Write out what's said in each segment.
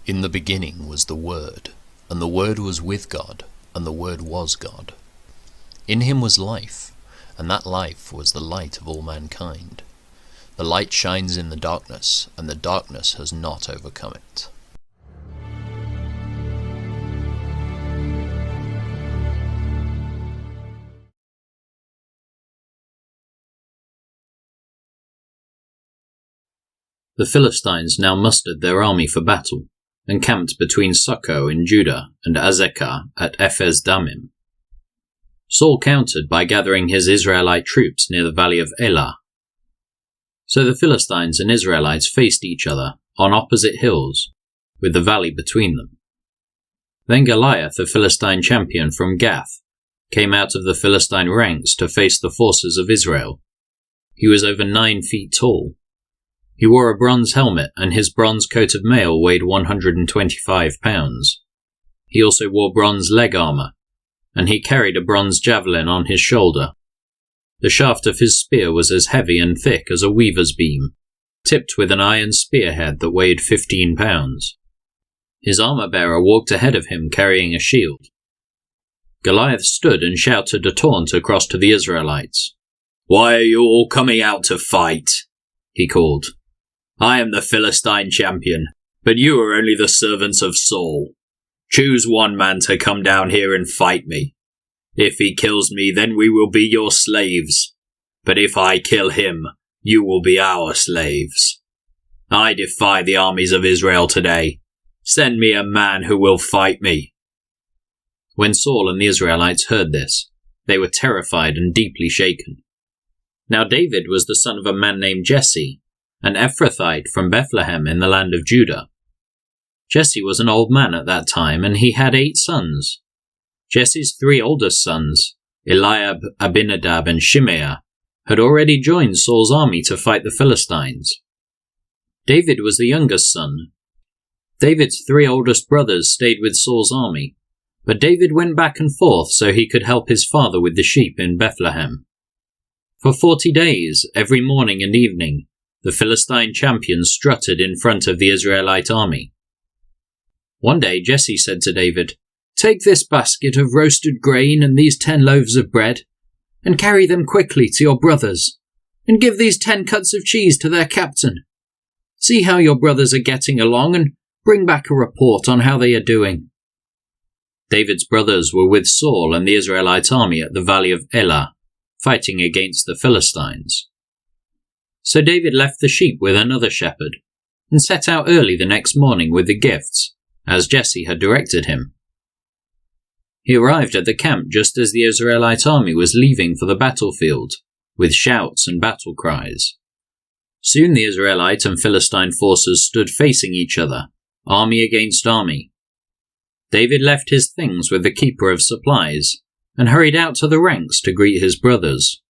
In the beginning was the Word, and the Word was with God, and the Word was God. In him was life, and that life was the light of all mankind. The light shines in the darkness, and the darkness has not overcome it. The Philistines now mustered their army for battle, and camped between Succo in Judah and Azekah at Ephes-Dammim. Saul countered by gathering his Israelite troops near the valley of Elah. So the Philistines and Israelites faced each other on opposite hills, with the valley between them. Then Goliath, a Philistine champion from Gath, came out of the Philistine ranks to face the forces of Israel. He was over 9 feet tall. He wore a bronze helmet, and his bronze coat of mail weighed 125 pounds. He also wore bronze leg armor, and he carried a bronze javelin on his shoulder. The shaft of his spear was as heavy and thick as a weaver's beam, tipped with an iron spearhead that weighed 15 pounds. His armor-bearer walked ahead of him carrying a shield. Goliath stood and shouted a taunt across to the Israelites. "Why are you all coming out to fight?" he called. "I am the Philistine champion, but you are only the servants of Saul. Choose one man to come down here and fight me. If he kills me, then we will be your slaves. But if I kill him, you will be our slaves. I defy the armies of Israel today. Send me a man who will fight me." When Saul and the Israelites heard this, they were terrified and deeply shaken. Now David was the son of a man named Jesse, an Ephrathite from Bethlehem in the land of Judah. Jesse was an old man at that time, and he had 8 sons. Jesse's 3 oldest sons, Eliab, Abinadab, and Shimeah, had already joined Saul's army to fight the Philistines. David was the youngest son. David's 3 oldest brothers stayed with Saul's army, but David went back and forth so he could help his father with the sheep in Bethlehem. For 40 days, every morning and evening, the Philistine champion strutted in front of the Israelite army. One day Jesse said to David, "Take this basket of roasted grain and these 10 loaves of bread, and carry them quickly to your brothers, and give these 10 cuts of cheese to their captain. See how your brothers are getting along, and bring back a report on how they are doing." David's brothers were with Saul and the Israelite army at the valley of Elah, fighting against the Philistines. So David left the sheep with another shepherd, and set out early the next morning with the gifts, as Jesse had directed him. He arrived at the camp just as the Israelite army was leaving for the battlefield, with shouts and battle cries. Soon the Israelite and Philistine forces stood facing each other, army against army. David left his things with the keeper of supplies, and hurried out to the ranks to greet his brothers.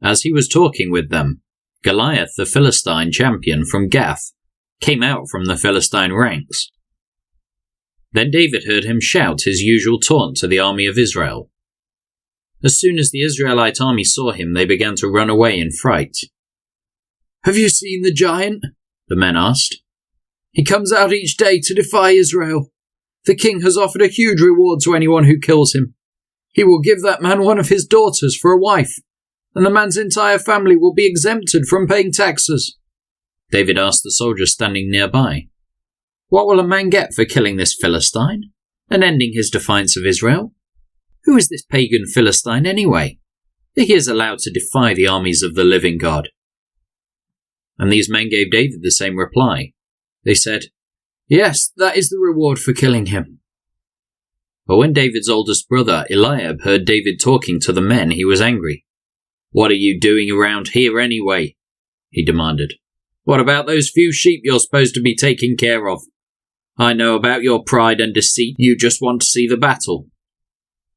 As he was talking with them, Goliath, the Philistine champion from Gath, came out from the Philistine ranks. Then David heard him shout his usual taunt to the army of Israel. As soon as the Israelite army saw him, they began to run away in fright. "Have you seen the giant?" the men asked. "He comes out each day to defy Israel. The king has offered a huge reward to anyone who kills him. He will give that man one of his daughters for a wife, and the man's entire family will be exempted from paying taxes." David asked the soldiers standing nearby, "What will a man get for killing this Philistine, and ending his defiance of Israel? Who is this pagan Philistine anyway, that he is allowed to defy the armies of the living God?" And these men gave David the same reply. They said, "Yes, that is the reward for killing him." But when David's oldest brother, Eliab, heard David talking to the men, he was angry. "What are you doing around here anyway?" he demanded. "What about those few sheep you're supposed to be taking care of? I know about your pride and deceit. You just want to see the battle."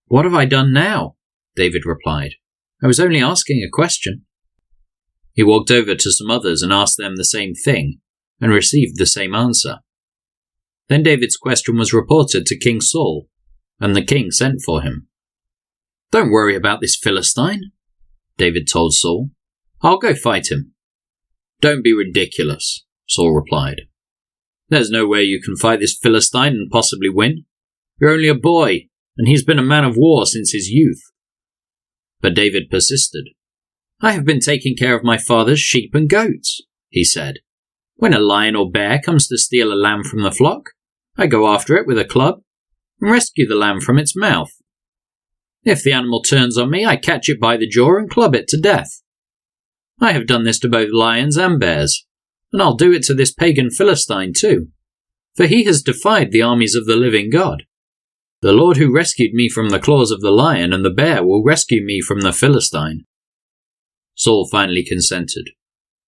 "What have I done now?" David replied. "I was only asking a question." He walked over to some others and asked them the same thing, and received the same answer. Then David's question was reported to King Saul, and the king sent for him. "Don't worry about this Philistine," David told Saul. "I'll go fight him." "Don't be ridiculous," Saul replied. "There's no way you can fight this Philistine and possibly win. You're only a boy, and he's been a man of war since his youth." But David persisted. "I have been taking care of my father's sheep and goats," he said. "When a lion or bear comes to steal a lamb from the flock, I go after it with a club and rescue the lamb from its mouth. If the animal turns on me, I catch it by the jaw and club it to death. I have done this to both lions and bears, and I'll do it to this pagan Philistine too, for he has defied the armies of the living God. The Lord who rescued me from the claws of the lion and the bear will rescue me from the Philistine." Saul finally consented.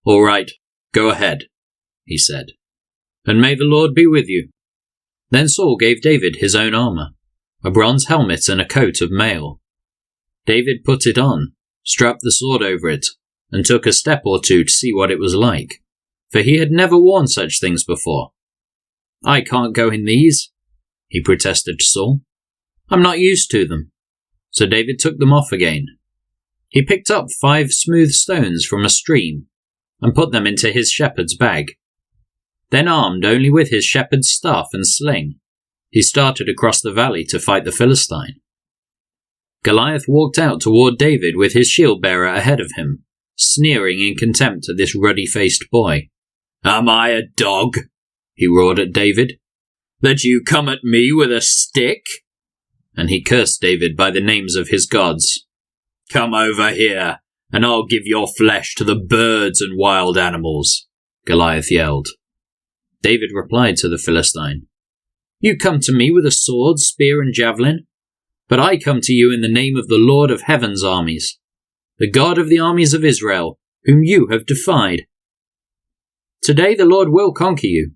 "All right, go ahead," he said, "and may the Lord be with you." Then Saul gave David his own armor, a bronze helmet and a coat of mail. David put it on, strapped the sword over it, and took a step or two to see what it was like, for he had never worn such things before. "I can't go in these," he protested to Saul. "I'm not used to them." So David took them off again. He picked up 5 smooth stones from a stream and put them into his shepherd's bag. Then, armed only with his shepherd's staff and sling, he started across the valley to fight the Philistine. Goliath walked out toward David with his shield-bearer ahead of him, sneering in contempt at this ruddy-faced boy. "Am I a dog," he roared at David, "that you come at me with a stick?" And he cursed David by the names of his gods. "Come over here, and I'll give your flesh to the birds and wild animals," Goliath yelled. David replied to the Philistine, "You come to me with a sword, spear, and javelin, but I come to you in the name of the Lord of heaven's armies, the God of the armies of Israel, whom you have defied. Today the Lord will conquer you,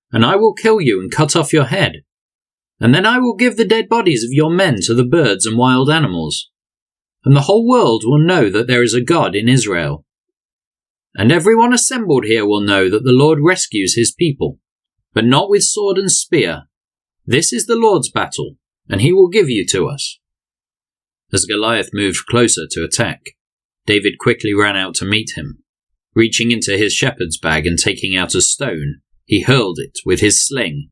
and I will kill you and cut off your head, and then I will give the dead bodies of your men to the birds and wild animals, and the whole world will know that there is a God in Israel. And everyone assembled here will know that the Lord rescues his people, but not with sword and spear. This is the Lord's battle, and he will give you to us." As Goliath moved closer to attack, David quickly ran out to meet him. Reaching into his shepherd's bag and taking out a stone, he hurled it with his sling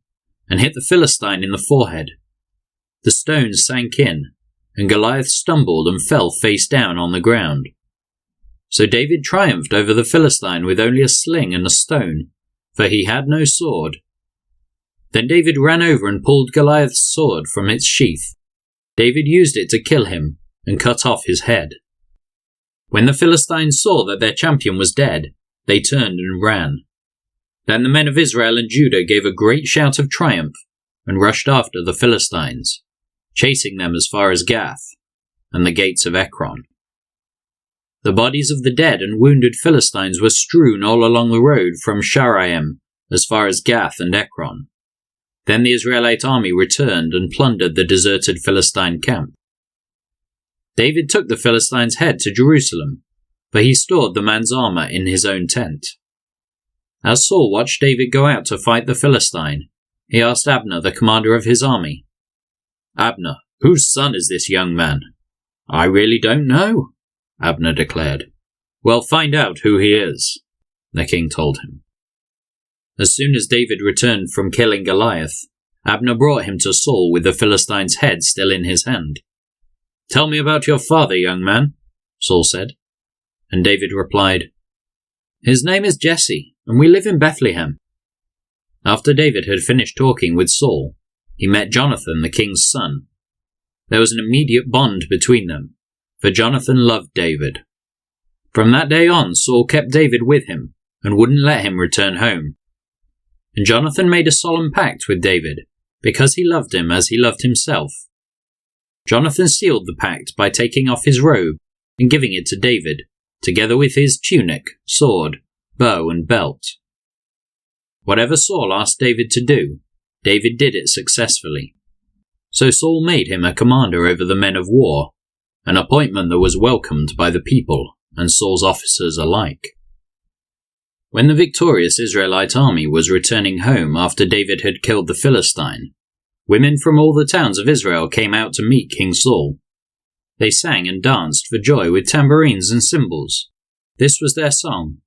and hit the Philistine in the forehead. The stone sank in, and Goliath stumbled and fell face down on the ground. So David triumphed over the Philistine with only a sling and a stone, for he had no sword. Then David ran over and pulled Goliath's sword from its sheath. David used it to kill him and cut off his head. When the Philistines saw that their champion was dead, they turned and ran. Then the men of Israel and Judah gave a great shout of triumph and rushed after the Philistines, chasing them as far as Gath and the gates of Ekron. The bodies of the dead and wounded Philistines were strewn all along the road from Sharaim as far as Gath and Ekron. Then the Israelite army returned and plundered the deserted Philistine camp. David took the Philistine's head to Jerusalem, for he stored the man's armor in his own tent. As Saul watched David go out to fight the Philistine, he asked Abner, the commander of his army, "Abner, whose son is this young man?" "I really don't know," Abner declared. "Well, find out who he is," the king told him. As soon as David returned from killing Goliath, Abner brought him to Saul with the Philistine's head still in his hand. "Tell me about your father, young man," Saul said. And David replied, "His name is Jesse, and we live in Bethlehem." After David had finished talking with Saul, he met Jonathan, the king's son. There was an immediate bond between them, for Jonathan loved David. From that day on, Saul kept David with him and wouldn't let him return home. And Jonathan made a solemn pact with David, because he loved him as he loved himself. Jonathan sealed the pact by taking off his robe and giving it to David, together with his tunic, sword, bow, and belt. Whatever Saul asked David to do, David did it successfully. So Saul made him a commander over the men of war, an appointment that was welcomed by the people and Saul's officers alike. When the victorious Israelite army was returning home after David had killed the Philistine, women from all the towns of Israel came out to meet King Saul. They sang and danced for joy with tambourines and cymbals. This was their song: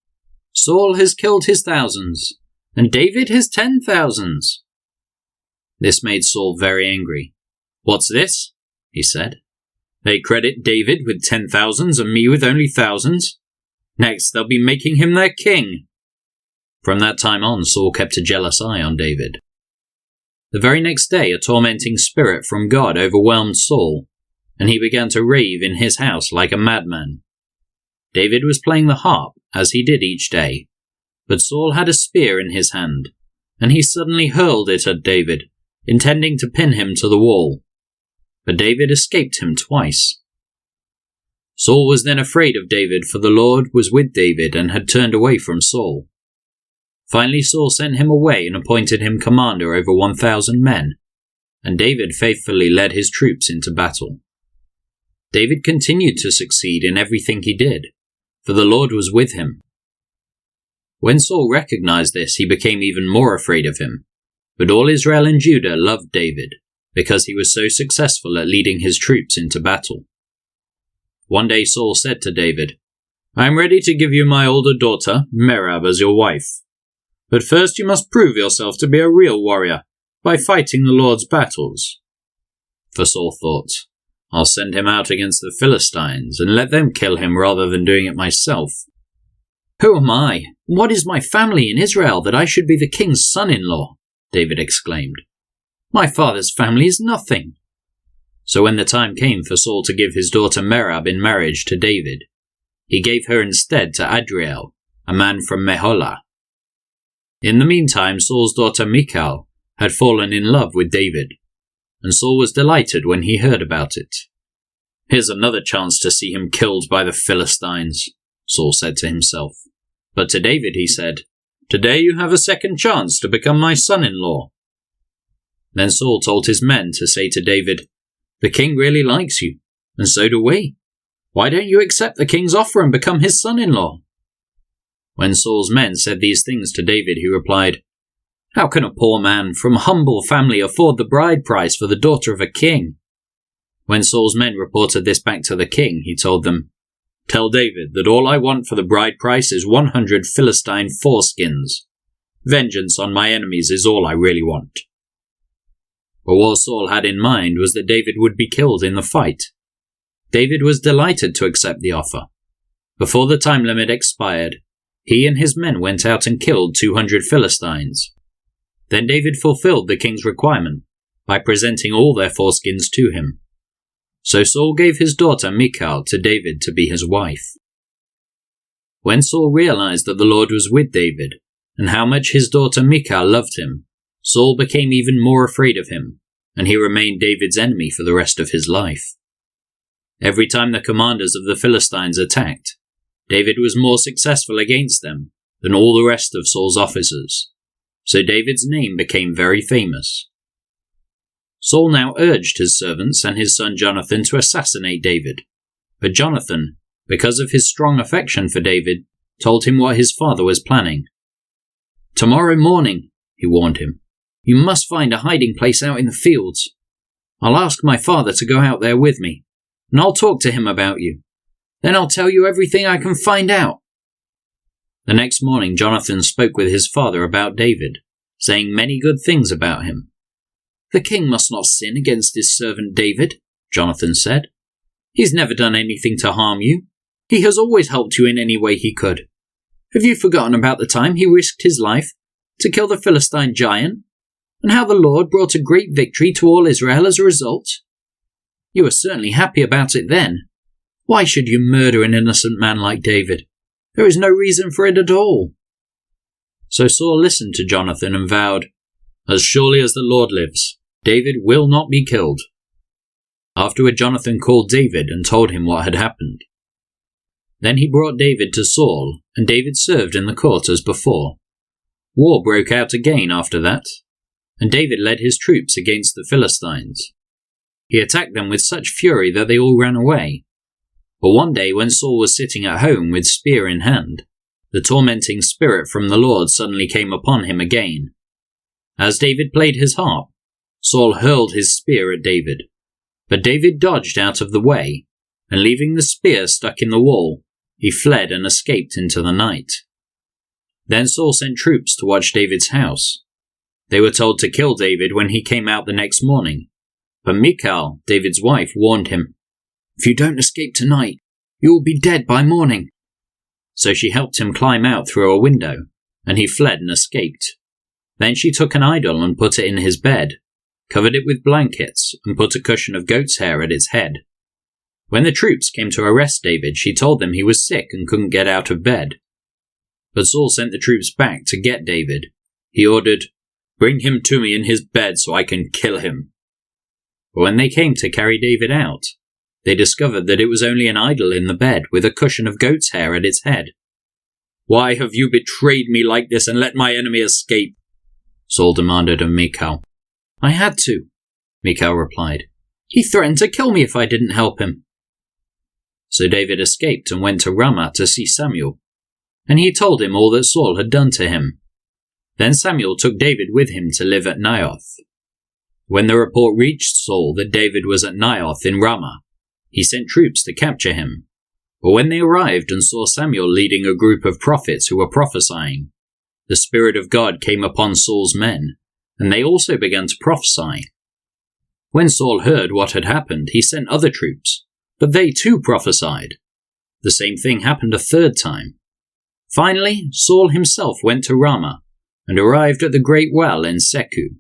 "Saul has killed his thousands, and David his 10,000s. This made Saul very angry. "What's this?" he said. "They credit David with 10,000s and me with only thousands. Next they'll be making him their king." From that time on, Saul kept a jealous eye on David. The very next day, a tormenting spirit from God overwhelmed Saul, and he began to rave in his house like a madman. David was playing the harp, as he did each day, but Saul had a spear in his hand, and he suddenly hurled it at David, intending to pin him to the wall. But David escaped him twice. Saul was then afraid of David, for the Lord was with David and had turned away from Saul. Finally Saul sent him away and appointed him commander over 1,000 men, and David faithfully led his troops into battle. David continued to succeed in everything he did, for the Lord was with him. When Saul recognized this, he became even more afraid of him, but all Israel and Judah loved David, because he was so successful at leading his troops into battle. One day Saul said to David, "I am ready to give you my older daughter, Merab, as your wife. But first you must prove yourself to be a real warrior, by fighting the Lord's battles." For Saul thought, "I'll send him out against the Philistines, and let them kill him rather than doing it myself. Who am I? What is my family in Israel that I should be the king's son-in-law?" David exclaimed. "My father's family is nothing." So when the time came for Saul to give his daughter Merab in marriage to David, he gave her instead to Adriel, a man from Meholah. In the meantime, Saul's daughter Michal had fallen in love with David, and Saul was delighted when he heard about it. "Here's another chance to see him killed by the Philistines," Saul said to himself. But to David he said, "Today you have a second chance to become my son-in-law." Then Saul told his men to say to David, "The king really likes you, and so do we. Why don't you accept the king's offer and become his son-in-law?" When Saul's men said these things to David, he replied, "How can a poor man from a humble family afford the bride price for the daughter of a king?" When Saul's men reported this back to the king, he told them, "Tell David that all I want for the bride price is 100 Philistine foreskins. Vengeance on my enemies is all I really want." But what Saul had in mind was that David would be killed in the fight. David was delighted to accept the offer. Before the time limit expired, he and his men went out and killed 200 Philistines. Then David fulfilled the king's requirement by presenting all their foreskins to him. So Saul gave his daughter Michal to David to be his wife. When Saul realized that the Lord was with David, and how much his daughter Michal loved him, Saul became even more afraid of him, and he remained David's enemy for the rest of his life. Every time the commanders of the Philistines attacked, David was more successful against them than all the rest of Saul's officers, so David's name became very famous. Saul now urged his servants and his son Jonathan to assassinate David, but Jonathan, because of his strong affection for David, told him what his father was planning. "Tomorrow morning," he warned him, "you must find a hiding place out in the fields. I'll ask my father to go out there with me, and I'll talk to him about you. Then I'll tell you everything I can find out." The next morning Jonathan spoke with his father about David, saying many good things about him. "The king must not sin against his servant David," Jonathan said. "He's never done anything to harm you. He has always helped you in any way he could. Have you forgotten about the time he risked his life to kill the Philistine giant, and how the Lord brought a great victory to all Israel as a result? You were certainly happy about it then. Why should you murder an innocent man like David? There is no reason for it at all." So Saul listened to Jonathan and vowed, "As surely as the Lord lives, David will not be killed." Afterward Jonathan called David and told him what had happened. Then he brought David to Saul, and David served in the court as before. War broke out again after that, and David led his troops against the Philistines. He attacked them with such fury that they all ran away. But one day when Saul was sitting at home with spear in hand, the tormenting spirit from the Lord suddenly came upon him again. As David played his harp, Saul hurled his spear at David, but David dodged out of the way, and leaving the spear stuck in the wall, he fled and escaped into the night. Then Saul sent troops to watch David's house. They were told to kill David when he came out the next morning, but Michal, David's wife, warned him, "If you don't escape tonight, you will be dead by morning." So she helped him climb out through a window, and he fled and escaped. Then she took an idol and put it in his bed, covered it with blankets, and put a cushion of goat's hair at its head. When the troops came to arrest David, she told them he was sick and couldn't get out of bed. But Saul sent the troops back to get David. He ordered, "Bring him to me in his bed so I can kill him." But when they came to carry David out, they discovered that it was only an idol in the bed with a cushion of goat's hair at its head. "Why have you betrayed me like this and let my enemy escape?" Saul demanded of Michal. "I had to," Michal replied. "He threatened to kill me if I didn't help him." So David escaped and went to Ramah to see Samuel, and he told him all that Saul had done to him. Then Samuel took David with him to live at Naioth. When the report reached Saul that David was at Naioth in Ramah, he sent troops to capture him. But when they arrived and saw Samuel leading a group of prophets who were prophesying, the Spirit of God came upon Saul's men, and they also began to prophesy. When Saul heard what had happened, he sent other troops, but they too prophesied. The same thing happened a third time. Finally, Saul himself went to Ramah and arrived at the great well in Seku.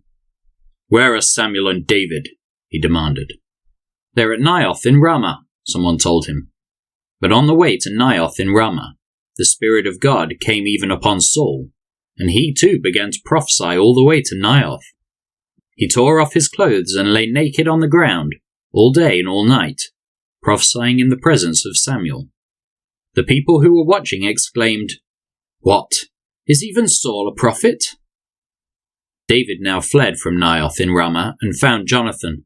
"Where are Samuel and David?" he demanded. "They're at Naioth in Ramah," someone told him. But on the way to Naioth in Ramah, the Spirit of God came even upon Saul, and he too began to prophesy all the way to Naioth. He tore off his clothes and lay naked on the ground all day and all night, prophesying in the presence of Samuel. The people who were watching exclaimed, "What? Is even Saul a prophet?" David now fled from Naioth in Ramah and found Jonathan.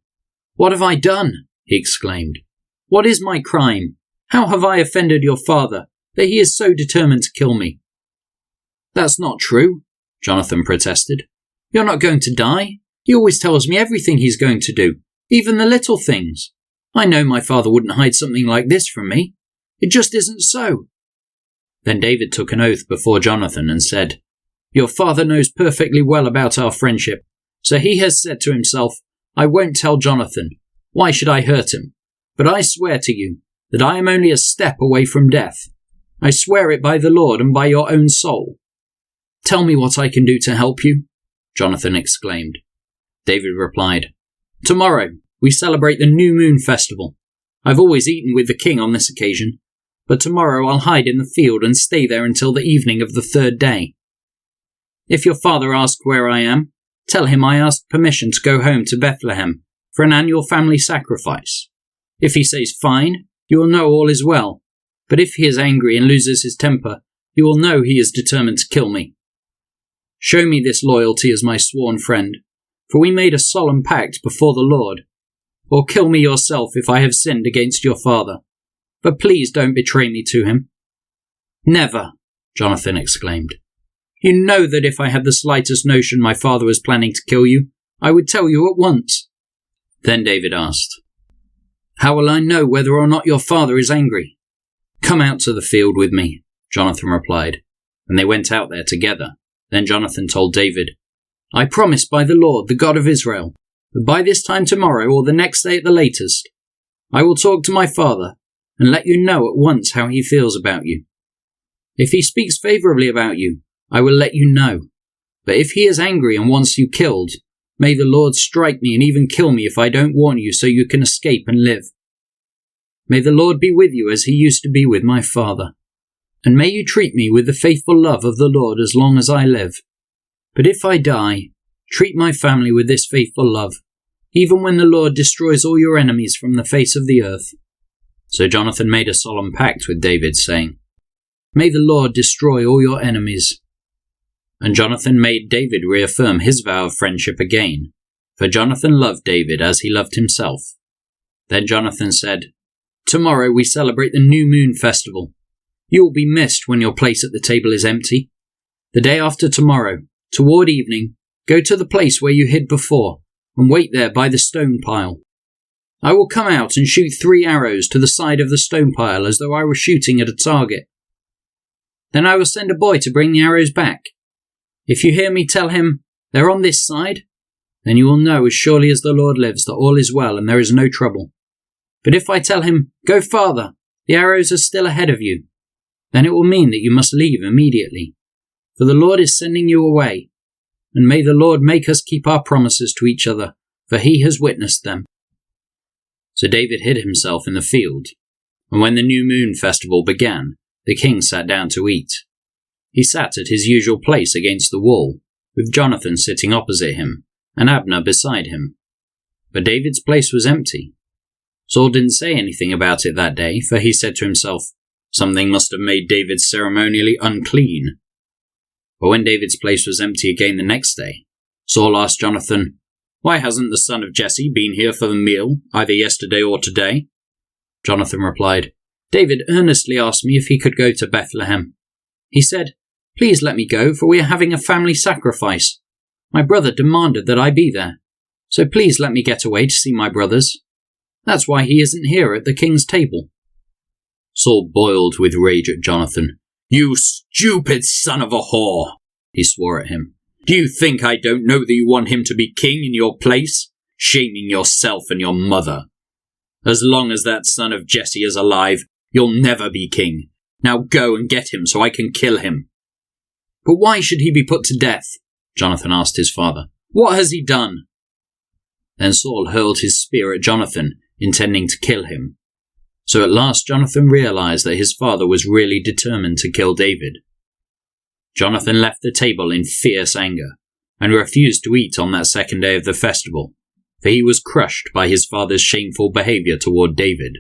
"What have I done?" he exclaimed. "What is my crime? How have I offended your father, that he is so determined to kill me?" "That's not true," Jonathan protested. "You're not going to die. He always tells me everything he's going to do, even the little things. I know my father wouldn't hide something like this from me. It just isn't so." Then David took an oath before Jonathan and said, "Your father knows perfectly well about our friendship, so he has said to himself, 'I won't tell Jonathan. Why should I hurt him? But I swear to you that I am only a step away from death. I swear it by the Lord and by your own soul.'" "Tell me what I can do to help you," Jonathan exclaimed. David replied, "Tomorrow we celebrate the New Moon Festival. I've always eaten with the king on this occasion, but tomorrow I'll hide in the field and stay there until the evening of the third day. If your father asks where I am, tell him I asked permission to go home to Bethlehem for an annual family sacrifice. If he says fine, you will know all is well, but if he is angry and loses his temper, you will know he is determined to kill me. Show me this loyalty as my sworn friend, for we made a solemn pact before the Lord. Or kill me yourself if I have sinned against your father. But please don't betray me to him." "Never," Jonathan exclaimed. "You know that if I had the slightest notion my father was planning to kill you, I would tell you at once." Then David asked, "How will I know whether or not your father is angry?" "Come out to the field with me," Jonathan replied, and they went out there together. Then Jonathan told David, "I promise by the Lord, the God of Israel, that by this time tomorrow or the next day at the latest, I will talk to my father and let you know at once how he feels about you. If he speaks favorably about you, I will let you know. But if he is angry and wants you killed, may the Lord strike me and even kill me if I don't warn you so you can escape and live. May the Lord be with you as he used to be with my father. And may you treat me with the faithful love of the Lord as long as I live. But if I die, treat my family with this faithful love, even when the Lord destroys all your enemies from the face of the earth." So Jonathan made a solemn pact with David, saying, "May the Lord destroy all your enemies." And Jonathan made David reaffirm his vow of friendship again, for Jonathan loved David as he loved himself. Then Jonathan said, "Tomorrow we celebrate the New Moon Festival. You will be missed when your place at the table is empty. The day after tomorrow, toward evening, go to the place where you hid before, and wait there by the stone pile. I will come out and shoot 3 arrows to the side of the stone pile as though I were shooting at a target. Then I will send a boy to bring the arrows back. If you hear me tell him, 'They're on this side,' then you will know as surely as the Lord lives that all is well and there is no trouble. But if I tell him, 'Go farther, the arrows are still ahead of you,' then it will mean that you must leave immediately. For the Lord is sending you away, and may the Lord make us keep our promises to each other, for he has witnessed them." So David hid himself in the field, and when the new moon festival began, the king sat down to eat. He sat at his usual place against the wall, with Jonathan sitting opposite him, and Abner beside him. But David's place was empty. Saul didn't say anything about it that day, for he said to himself, "Something must have made David ceremonially unclean." But when David's place was empty again the next day, Saul asked Jonathan, "Why hasn't the son of Jesse been here for the meal, either yesterday or today?" Jonathan replied, "David earnestly asked me if he could go to Bethlehem. He said, 'Please let me go, for we are having a family sacrifice. My brother demanded that I be there, so please let me get away to see my brothers. That's why he isn't here at the king's table.'" Saul boiled with rage at Jonathan. "You stupid son of a whore," he swore at him. "Do you think I don't know that you want him to be king in your place, shaming yourself and your mother? As long as that son of Jesse is alive, you'll never be king. Now go and get him so I can kill him." "But why should he be put to death?" Jonathan asked his father. "What has he done?" Then Saul hurled his spear at Jonathan, intending to kill him. So at last Jonathan realized that his father was really determined to kill David. Jonathan left the table in fierce anger, and refused to eat on that second day of the festival, for he was crushed by his father's shameful behavior toward David.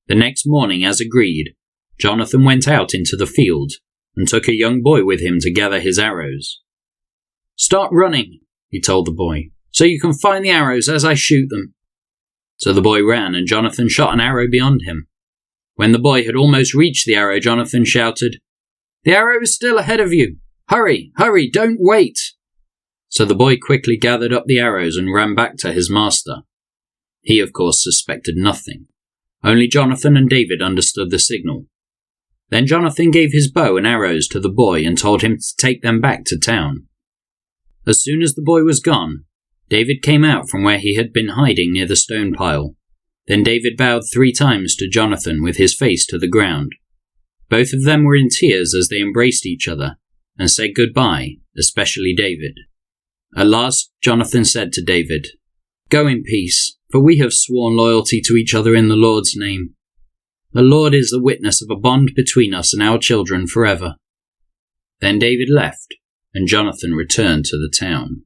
The next morning, as agreed, Jonathan went out into the field, and took a young boy with him to gather his arrows. "Start running," he told the boy, "so you can find the arrows as I shoot them." So the boy ran, and Jonathan shot an arrow beyond him. When the boy had almost reached the arrow, Jonathan shouted, "The arrow is still ahead of you! Hurry, hurry, don't wait!" So the boy quickly gathered up the arrows and ran back to his master. He, of course, suspected nothing. Only Jonathan and David understood the signal. Then Jonathan gave his bow and arrows to the boy and told him to take them back to town. As soon as the boy was gone, David came out from where he had been hiding near the stone pile. Then David bowed 3 times to Jonathan with his face to the ground. Both of them were in tears as they embraced each other and said goodbye, especially David. At last Jonathan said to David, "Go in peace, for we have sworn loyalty to each other in the Lord's name. The Lord is the witness of a bond between us and our children forever." Then David left, and Jonathan returned to the town.